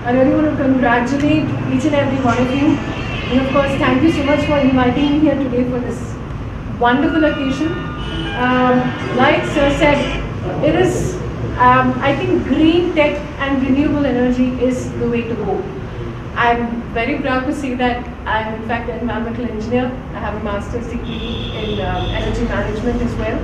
I really want to congratulate each and every one of you. And of course, thank you so much for inviting me here today for this wonderful occasion. Like Sir said, it is, I think green tech and renewable energy is the way to go. I'm very proud to say that I'm in fact an environmental engineer. I have a master's degree in energy management as well.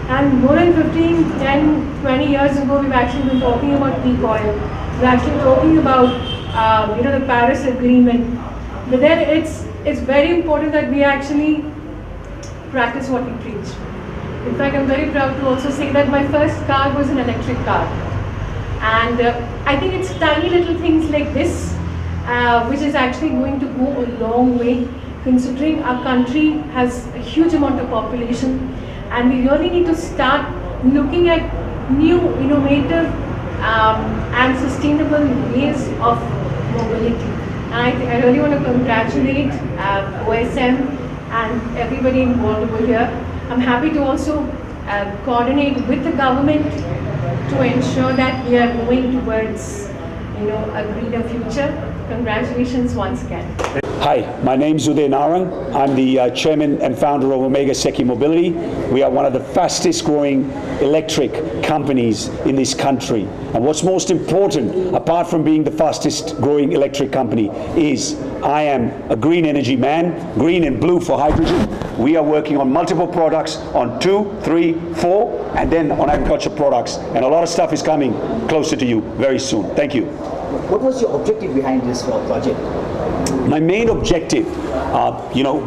And more than 15, 10, 20 years ago, we've actually been talking about peak oil. We're actually talking about the Paris Agreement. But then it's very important that we actually practice what we preach. In fact, I'm very proud to also say that my first car was an electric car. And I think it's tiny little things like this which is actually going to go a long way, considering our country has a huge amount of population, and we really need to start looking at new, innovative and sustainable ways of mobility. And I really want to congratulate OSM and everybody involved over here. I'm happy to also coordinate with the government to ensure that we are moving towards a greener future. Congratulations once again. Hi, my name's Uday Narang. I'm the chairman and founder of Omega Seki Mobility. We are one of the fastest growing electric companies in this country. And what's most important, apart from being the fastest growing electric company, is I am a green energy man, green and blue for hydrogen. We are working on multiple products on 2, 3, 4, and then on agriculture products. And a lot of stuff is coming closer to you very soon. Thank you. What was your objective behind this project? My main objective,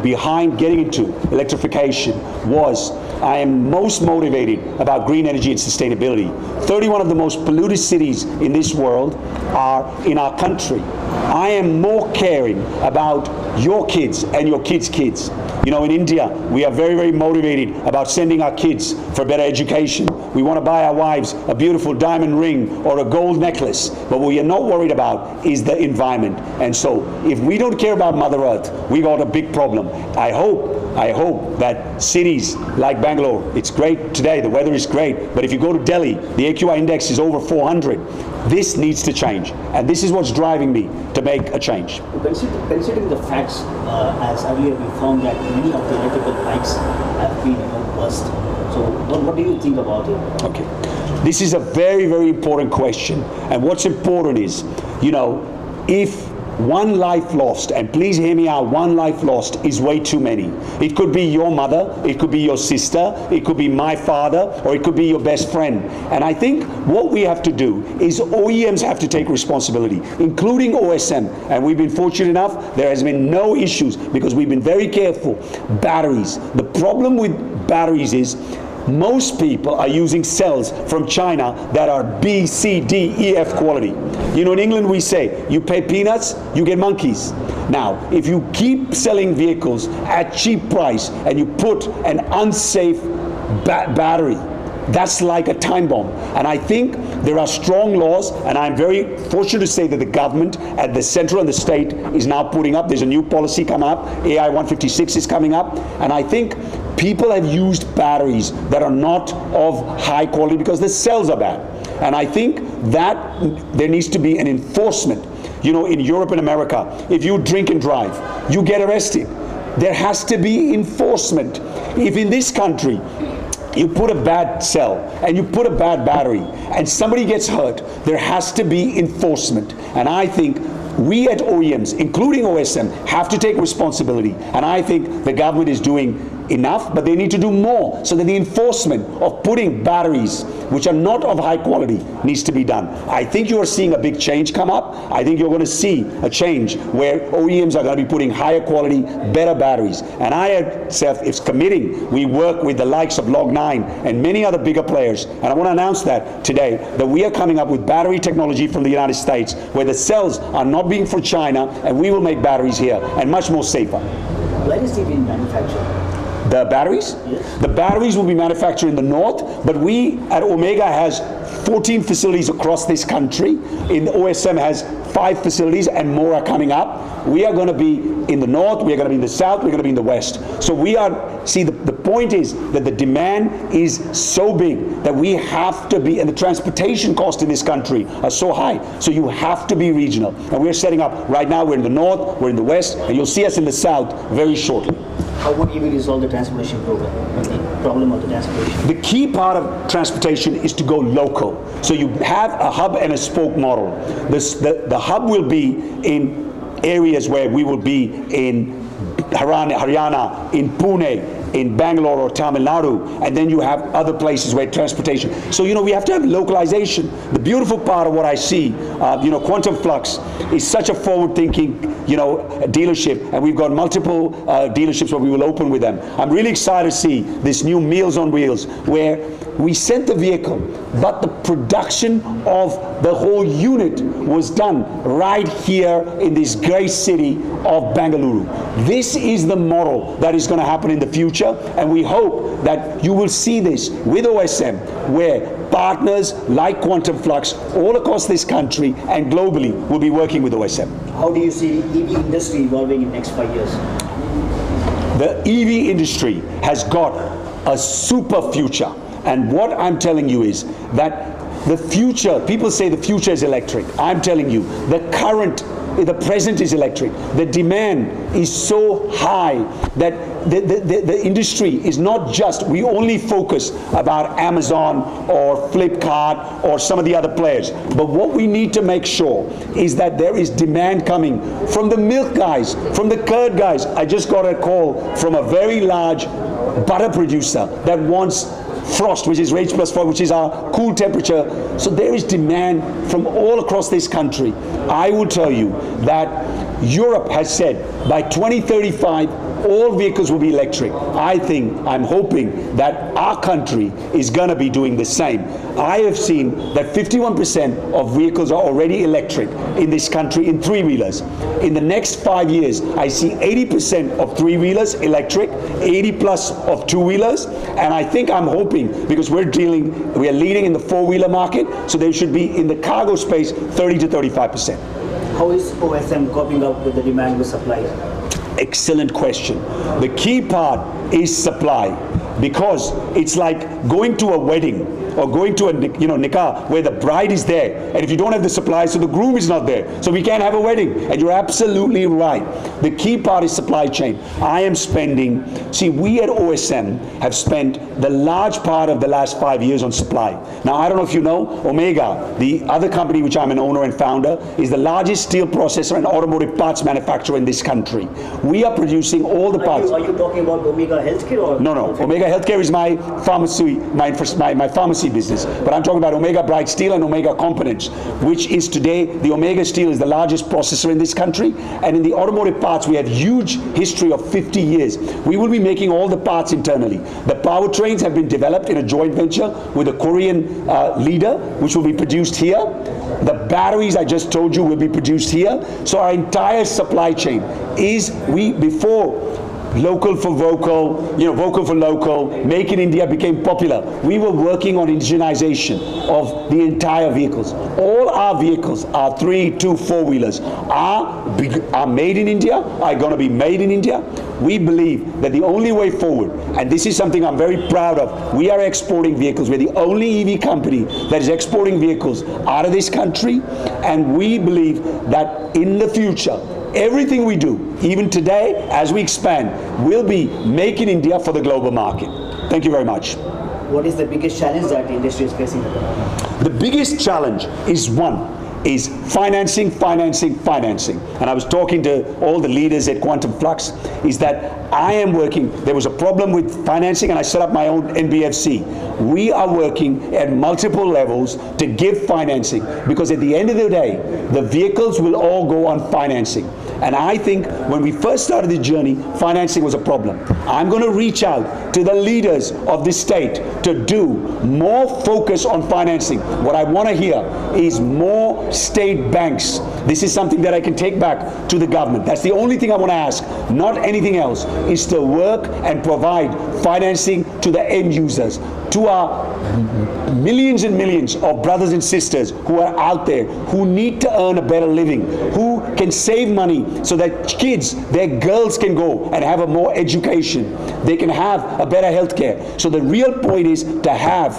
behind getting into electrification was I am most motivated about green energy and sustainability. 31 of the most polluted cities in this world are in our country. I am more caring about your kids and your kids' kids. In India, we are very, very motivated about sending our kids for better education. We want to buy our wives a beautiful diamond ring or a gold necklace, but what we are not worried about is the environment. And so, if we don't care about Mother Earth, we got a big problem. I hope that cities like Bangalore, it's great today, the weather is great, but if you go to Delhi, the AQI index is over 400. This needs to change, and this is what's driving me to make a change. Considering the facts, as earlier we found that many of the electrical bikes have been burst. So what do you think about it? Okay, this is a very, very important question, and what's important is, if one life lost, and please hear me out, one life lost is way too many. It could be your mother, it could be your sister, it could be my father, or it could be your best friend. And I think what we have to do is OEMs have to take responsibility, including OSM. And we've been fortunate enough, there has been no issues because we've been very careful. Batteries. The problem with batteries is most people are using cells from China that are B, C, D, E, F quality. In England we say, you pay peanuts, you get monkeys. Now, if you keep selling vehicles at cheap price and you put an unsafe battery, that's like a time bomb. And I think there are strong laws, and I'm very fortunate to say that the government at the central and the state is now putting up, there's a new policy coming up, AI 156 is coming up, and I think people have used batteries that are not of high quality because the cells are bad. And I think that there needs to be an enforcement. In Europe and America, if you drink and drive, you get arrested. There has to be enforcement. If in this country, you put a bad cell and you put a bad battery and somebody gets hurt, there has to be enforcement. And I think we at OEMs, including OSM, have to take responsibility. And I think the government is doing enough, but they need to do more so that the enforcement of putting batteries which are not of high quality needs to be done. I think you are seeing a big change come up. I think you're going to see a change where OEMs are going to be putting higher quality, better batteries. And I myself is committing. We work with the likes of Log9 and many other bigger players. And I want to announce that today, that we are coming up with battery technology from the United States where the cells are not being from China, and we will make batteries here and much more safer. Where is it being manufactured? The batteries? Yes. The batteries will be manufactured in the north, but we at Omega has 14 facilities across this country. In OSM has 5 facilities and more are coming up. We are going to be in the north, we are going to be in the south, we're going to be in the west. So we are, see, the point is that the demand is so big that we have to be, and the transportation costs in this country are so high, so you have to be regional. And we're setting up, right now we're in the north, we're in the west, and you'll see us in the south very shortly. How would EV resolve the transportation problem of the transportation? The key part of transportation is to go local. So you have a hub and a spoke model. The hub will be in areas where we will be in Haryana, in Pune, in Bangalore or Tamil Nadu, and then you have other places where transportation. So, you know, we have to have localization. The beautiful part of what I see, you know, Quantum Flux is such a forward-thinking, you know, dealership, and we've got multiple dealerships where we will open with them. I'm really excited to see this new Meals on Wheels, where we sent the vehicle, but the production of the whole unit was done right here in this great city of Bengaluru. This is the model that is going to happen in the future, and we hope that you will see this with OSM, where partners like Quantum Flux all across this country and globally will be working with OSM. How do you see the EV industry evolving in the next 5 years? The EV industry has got a super future. And what I'm telling you is that the future, people say the future is electric. I'm telling you, the present is electric. The demand is so high that the industry is not just, we only focus about Amazon or Flipkart or some of the other players. But what we need to make sure is that there is demand coming from the milk guys, from the curd guys. I just got a call from a very large butter producer that wants frost, which is Rage plus 4, which is our cool temperature. So there is demand from all across this country. I will tell you that Europe has said by 2035 all vehicles will be electric. I'm hoping that our country is going to be doing the same. I have seen that 51% of vehicles are already electric in this country in 3-wheelers. In the next 5 years, I see 80% of 3-wheelers electric, 80 plus of 2-wheelers, and I'm hoping, because we are leading in the 4-wheeler market, so there should be in the cargo space 30 to 35%. How is OSM coping up with the demand with supply? Excellent question. The key part is supply, because it's like going to a wedding or going to a nikah where the bride is there, and if you don't have the supply, so the groom is not there, so we can't have a wedding. And you're absolutely right. The key part is supply chain. We at OSM have spent the large part of the last 5 years on supply. Now, I don't know if you know, Omega, the other company which I'm an owner and founder, is the largest steel processor and automotive parts manufacturer in this country. We are producing all the parts. Are you talking about Omega Healthcare or? No. Omega Healthcare is my pharmacy, my pharmacy business. But I'm talking about Omega Bright Steel and Omega Components, which is today, the Omega Steel is the largest processor in this country. And in the automotive parts, we have huge history of 50 years. We will be making all the parts internally. The powertrains have been developed in a joint venture with a Korean leader, which will be produced here. The batteries I just told you will be produced here. So our entire supply chain is, before local for vocal, vocal for local, make in India became popular, we were working on indigenization of the entire vehicles. All our vehicles, our 3, 2, 4-wheelers are made in India, are going to be made in India. We believe that the only way forward, and this is something I'm very proud of, we are exporting vehicles. We're the only EV company that is exporting vehicles out of this country, and we believe that in the future, everything we do, even today, as we expand, will be make in India for the global market. Thank you very much. What is the biggest challenge that the industry is facing at the moment? The biggest challenge is financing. And I was talking to all the leaders at Quantum Flux, is that I am working, there was a problem with financing and I set up my own NBFC. We are working at multiple levels to give financing, because at the end of the day, the vehicles will all go on financing. And I think when we first started the journey, financing was a problem. I'm going to reach out to the leaders of this state to do more focus on financing. What I want to hear is more state banks. This is something that I can take back to the government. That's the only thing I want to ask, not anything else. is to work and provide financing to the end users, to our millions and millions of brothers and sisters who are out there, who need to earn a better living, who can save money so that kids, their girls can go and have a more education, they can have a better health care. So the real point is to have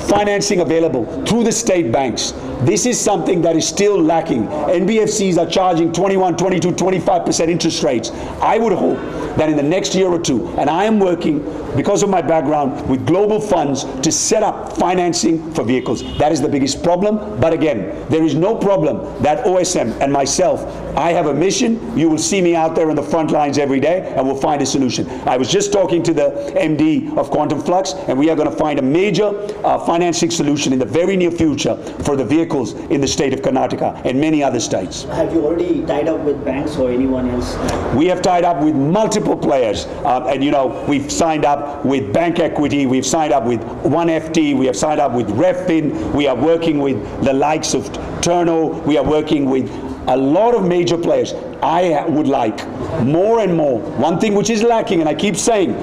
financing available through the state banks. This is something that is still lacking. NBFCs are charging 21, 22, 25% interest rates. I would hope that in the next year or two, and I am working, because of my background, with global funds to set up financing for vehicles. That is the biggest problem. But again, there is no problem that OSM and myself, I have a mission. You will see me out there on the front lines every day, and we'll find a solution. I was just talking to the MD of Quantum Flux, and we are going to find a major financing solution in the very near future for the vehicles in the state of Karnataka and many other states. Have you already tied up with banks or anyone else? We have tied up with multiple players, and you know, we've signed up with Bank Equity, we've signed up with 1FT, we have signed up with Refin, we are working with the likes of Turno, we are working with a lot of major players. I would like more and more. One thing which is lacking, and I keep saying,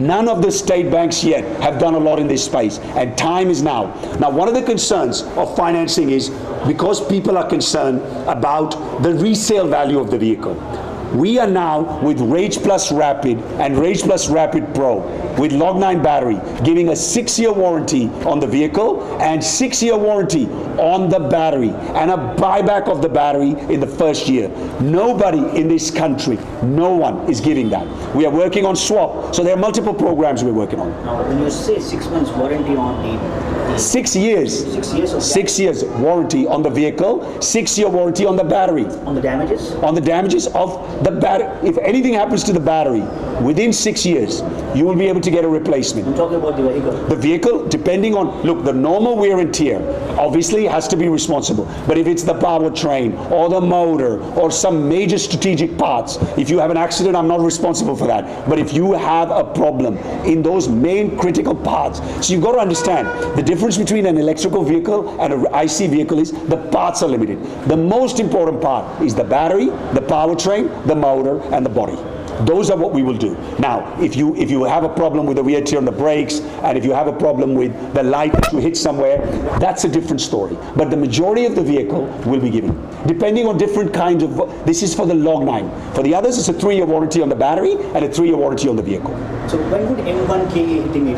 none of the state banks yet have done a lot in this space, and time is now. Now, one of the concerns of financing is because people are concerned about the resale value of the vehicle. We are now with Rage Plus Rapid and Rage Plus Rapid Pro with Log9 battery giving a 6-year warranty on the vehicle and 6-year warranty on the battery and a buyback of the battery in the first year. Nobody in this country, no one is giving that. We are working on swap, so there are multiple programs we're working on. Now, when you say 6 months warranty on the 6 years. 6 years of 6 years warranty on the vehicle, 6-year warranty on the battery. on the damages? On the damages of the battery. If anything happens to the battery within 6 years, you will be able to get a replacement. I'm talking about the vehicle. The vehicle, depending on, look, the normal wear and tear obviously has to be responsible. But if it's the powertrain or the motor or some major strategic parts, if you have an accident, I'm not responsible for that. But if you have a problem in those main critical parts, so you've got to understand the difference between an electrical vehicle and an IC vehicle is the parts are limited. The most important part is the battery, the powertrain, the motor, and the body. Those are what we will do. Now, if you have a problem with the rear tear on the brakes, and if you have a problem with the light that you hit somewhere, that's a different story. But the majority of the vehicle will be given, depending on different kinds of, this is for the Log9. For the others, it's a 3-year warranty on the battery and a 3-year warranty on the vehicle. So when would M1K hitting it?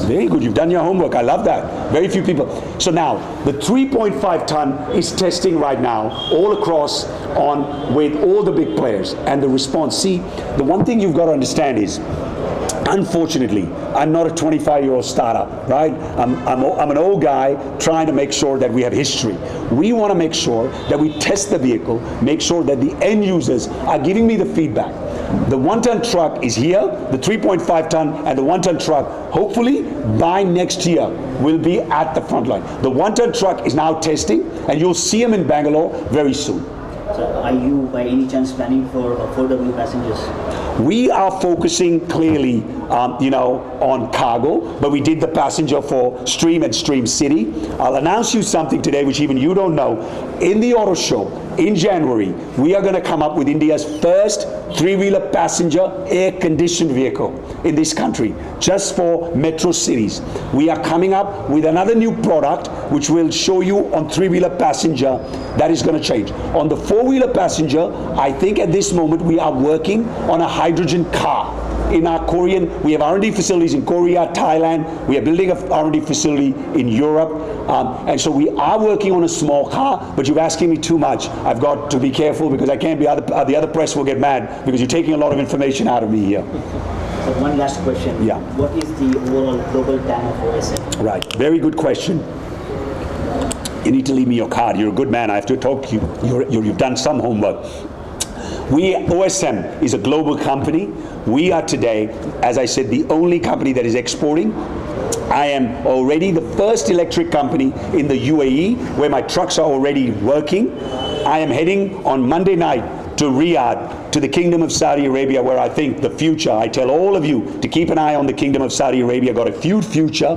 Very good, you've done your homework, I love that. Very few people. So now, the 3.5 ton is testing right now all across with all the big players, and the response, see, the one thing you've got to understand is, unfortunately, I'm not a 25-year-old startup, right? I'm an old guy trying to make sure that we have history. We want to make sure that we test the vehicle, make sure that the end users are giving me the feedback. The 1-ton truck is here, the 3.5 ton and the 1-ton truck, hopefully by next year, will be at the front line. The 1-ton truck is now testing, and you'll see them in Bangalore very soon. So are you by any chance planning for affordable passengers? We are focusing clearly, on cargo, but we did the passenger for Stream and Stream City. I'll announce you something today which even you don't know. In the auto show in January, we are going to come up with India's first 3-wheeler passenger air-conditioned vehicle in this country, just for metro cities. We are coming up with another new product which will show you on 3-wheeler passenger that is going to change. On the 4-wheeler passenger, I think at this moment we are working on a hydrogen car. In our Korean, we have R&D facilities in Korea, Thailand. We are building a R&D facility in Europe. And so we are working on a small car, but you're asking me too much. I've got to be careful because I can't be, the other press will get mad because you're taking a lot of information out of me here. So one last question. Yeah. What is the overall global TAM of OSM? Right, very good question. You need to leave me your card. You're a good man. I have to talk to you. You've done some homework. OSM is a global company. We are today, as I said, the only company that is exporting. I am already the first electric company in the UAE where my trucks are already working. I am heading on Monday night to Riyadh, to the Kingdom of Saudi Arabia, where I think the future, I tell all of you to keep an eye on the Kingdom of Saudi Arabia, got a huge future.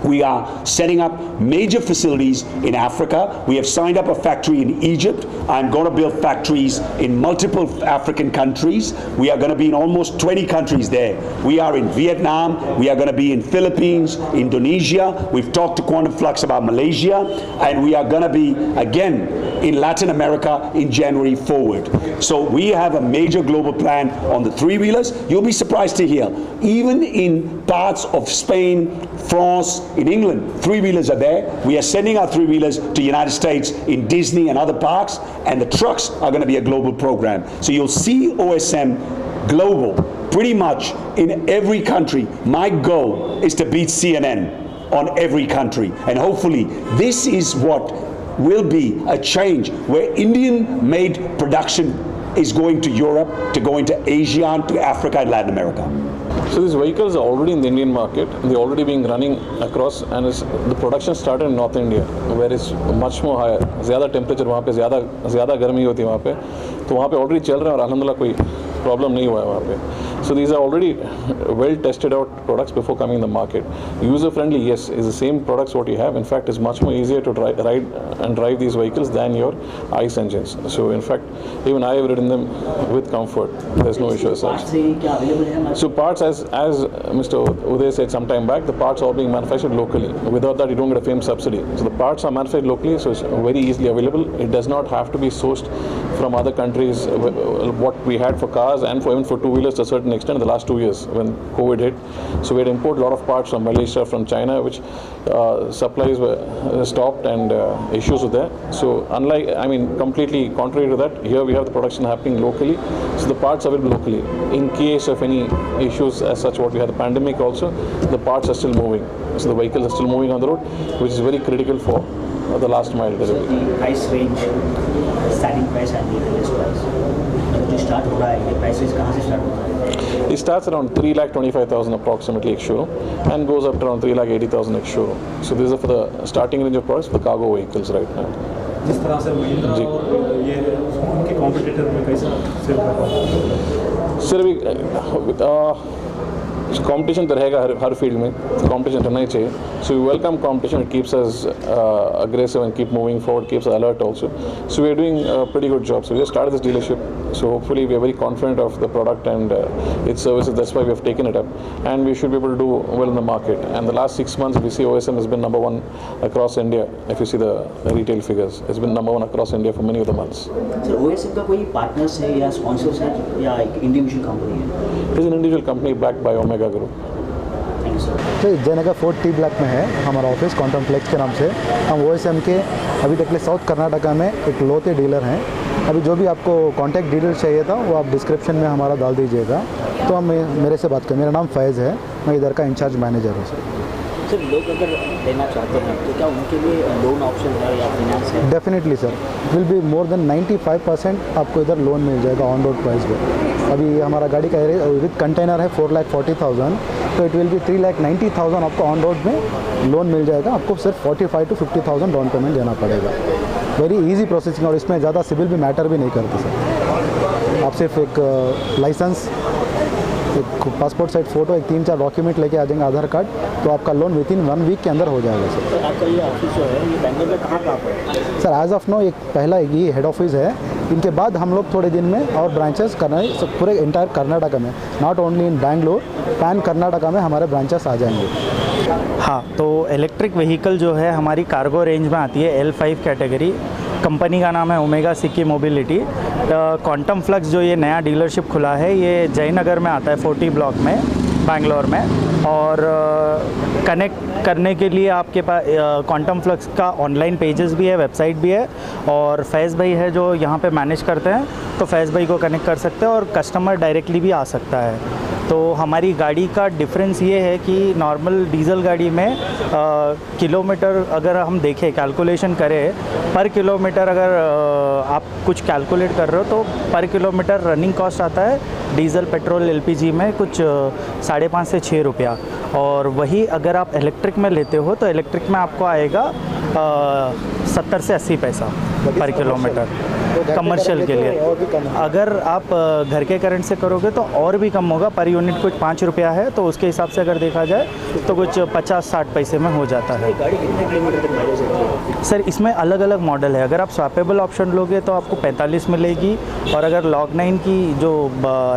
We are setting up major facilities in Africa. We have signed up a factory in Egypt. I'm going to build factories in multiple African countries. We are going to be in almost 20 countries there. We are in Vietnam. We are going to be in Philippines, Indonesia. We've talked to Quantum Flux about Malaysia. And we are going to be, again, in Latin America in January forward. So we have a major global plan on the three-wheelers. You'll be surprised to hear, even in parts of Spain, France, in England, three-wheelers are there. We are sending our three-wheelers to United States in Disney and other parks, and the trucks are going to be a global program. So you'll see OSM global, pretty much in every country. My goal is to beat CNN on every country, and hopefully this is what will be a change where Indian-made production is going to Europe, to going to Asia, to Africa and Latin America. So these vehicles are already in the Indian market. They're already being running across, and the production started in North India, where it's much more higher. ज़्यादा temperature वहाँ पे ज़्यादा गर्मी होती है वहाँ पे, तो वहाँ पे already चल रहे हैं और अल्हम्दुलिल्लाह कोई problem नहीं हुआ है वहाँ पे. So these are already well tested out products before coming in the market. User friendly, yes, is the same products what you have. In fact, it's much more easier to ride and drive these vehicles than your ICE engines. So in fact, even I have ridden them with comfort. There's no issue as such. So parts, as Mr. Uday said some time back, the parts are being manufactured locally. Without that, you don't get a FAME subsidy. So the parts are manufactured locally, so it's very easily available. It does not have to be sourced from other countries. What we had for cars and even for two-wheelers to a certain extent in the last 2 years when COVID hit. So we had imported a lot of parts from Malaysia, from China, which supplies were stopped and issues were there. So completely contrary to that, here we have the production happening locally. So the parts are available locally. In case of any issues as such, what we had the pandemic also, the parts are still moving. So the vehicles are still moving on the road, which is very critical for the last mile delivery. So the price range, starting price and the lowest price. जो start हो रहा है, ये prices कहाँ से start हो रहा है? It starts around 3,25,000 approximately ex showroom and goes up to around 3,80,000 ex showroom. So these are for the starting range of products for the cargo vehicles right now. जिस तरह से महिंद्रा और ये उनके कॉम्पिटिटर में कैसा सेल कर रहा है? सर अभी कंपटीशन तो रहेगा हर फील्ड में, कंपटीशन रहना ही चाहिए. So we welcome competition. It keeps us aggressive and keep moving forward, keeps us alert also. So we are doing a pretty good job. So we just started this dealership. So hopefully we are very confident of the product and its services. That's why we have taken it up, and we should be able to do well in the market. And the last 6 months, we see OSM has been number one across India. If you see the retail figures, it's been number one across India for many of the months. Sir, OSM का कोई partners है या sponsors है या एक individual company है? It is an individual company backed by Omega Group. तो Jaynagar 4T block में है हमारा ऑफिस क्वांटम फ्लेक्स के नाम से. हम OSM के अभी तक के साउथ कर्नाटका में एक लौते डीलर हैं. अभी जो भी आपको कॉन्टैक्ट डिटेल्स चाहिए था वो आप डिस्क्रिप्शन में हमारा डाल दीजिएगा. तो हम मेरे से बात करें. मेरा नाम फैज़ है, मैं इधर का इंचार्ज मैनेजर हूँ. सर लोग अगर लेना चाहते हैं तो क्या उनके लिए लोन ऑप्शन है या फाइनेंस है? Definitely sir, will be more than 95% आपको इधर लोन मिल जाएगा ऑन रोड प्राइस पे. अभी हमारा गाड़ी का विद कंटेनर है 4,40,000, तो इट विल बी 3,90,000 आपको ऑन रोड में लोन मिल जाएगा. आपको सिर्फ 45,000 to 50,000 डाउन पेमेंट देना पड़ेगा. वेरी इजी प्रोसेसिंग, और इसमें ज़्यादा सिविल भी मैटर भी नहीं करती सर. आप सिर्फ एक लाइसेंस, एक पासपोर्ट साइज फ़ोटो, एक 3-4 डॉक्यूमेंट लेके आ जाएंगे, आधार कार्ड, तो आपका लोन विदिन 1 वीक के अंदर हो जाएगा सर. तो आपका ये ऑफिस जो है ये बैंगलोर में कहाँ पर है? सर एज ऑफ नो एक पहला ये हेड ऑफिस है. इनके बाद हम लोग थोड़े दिन में और ब्रांचेस करना है पूरे इंटायर कर्नाटका में, not only in Bangalore, pan Karnataka में हमारे ब्रांचेस आ जाएंगे. हाँ, तो इलेक्ट्रिक व्हीकल जो है हमारी कार्गो रेंज में आती है L5 कैटेगरी. कंपनी का नाम है ओमेगा सिक्की मोबिलिटी. क्वांटम फ्लक्स जो ये नया डीलरशिप खुला है ये जयनगर में आता है 4T ब्लॉक में, बैंगलोर में. और कनेक्ट करने के लिए आपके पास क्वांटम फ्लक्स का ऑनलाइन पेजेस भी है, वेबसाइट भी है, और फैज़ भाई है जो यहाँ पे मैनेज करते हैं, तो फैज़ भाई को कनेक्ट कर सकते हैं और कस्टमर डायरेक्टली भी आ सकता है. तो हमारी गाड़ी का डिफरेंस ये है कि नॉर्मल डीज़ल गाड़ी में किलोमीटर अगर हम देखें, कैलकुलेशन करें, पर किलोमीटर अगर आप कुछ कैलकुलेट कर रहे हो तो पर किलोमीटर रनिंग कॉस्ट आता है डीज़ल पेट्रोल LPG में कुछ 5.5 से 6 रुपया. और वही अगर आप इलेक्ट्रिक में लेते हो तो इलेक्ट्रिक में आपको आएगा 70 से 80 पैसा पर किलोमीटर कमर्शियल के लिए। और भी कम है। अगर आप घर के करंट से करोगे तो और भी कम होगा, पर यूनिट कुछ 5 रुपया है, तो उसके हिसाब से अगर देखा जाए तो कुछ 50-60 पैसे में हो जाता है। गाड़ी कितने किलोमीटर तक माइलेज देती है? सर इसमें अलग अलग मॉडल है। अगर आप स्वैपेबल ऑप्शन लोगे तो आपको 45 मिलेगी, और अगर लॉग 9 की जो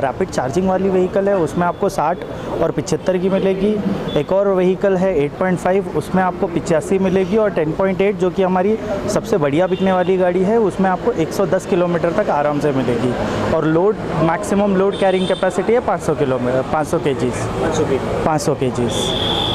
रैपिड चार्जिंग वाली व्हीकल है उसमें आपको 60 और 75 की मिलेगी। एक और व्हीकल है 8.5, उसमें आपको 85 मिलेगी, और 10.8 जो कि हमारी सबसे बढ़िया बिकने वाली गाड़ी है उसमें आपको 110 किलोमीटर तक आराम से मिलेगी। और load maximum load carrying capacity है 500 केजीज़। 500 की 500 केजीज़।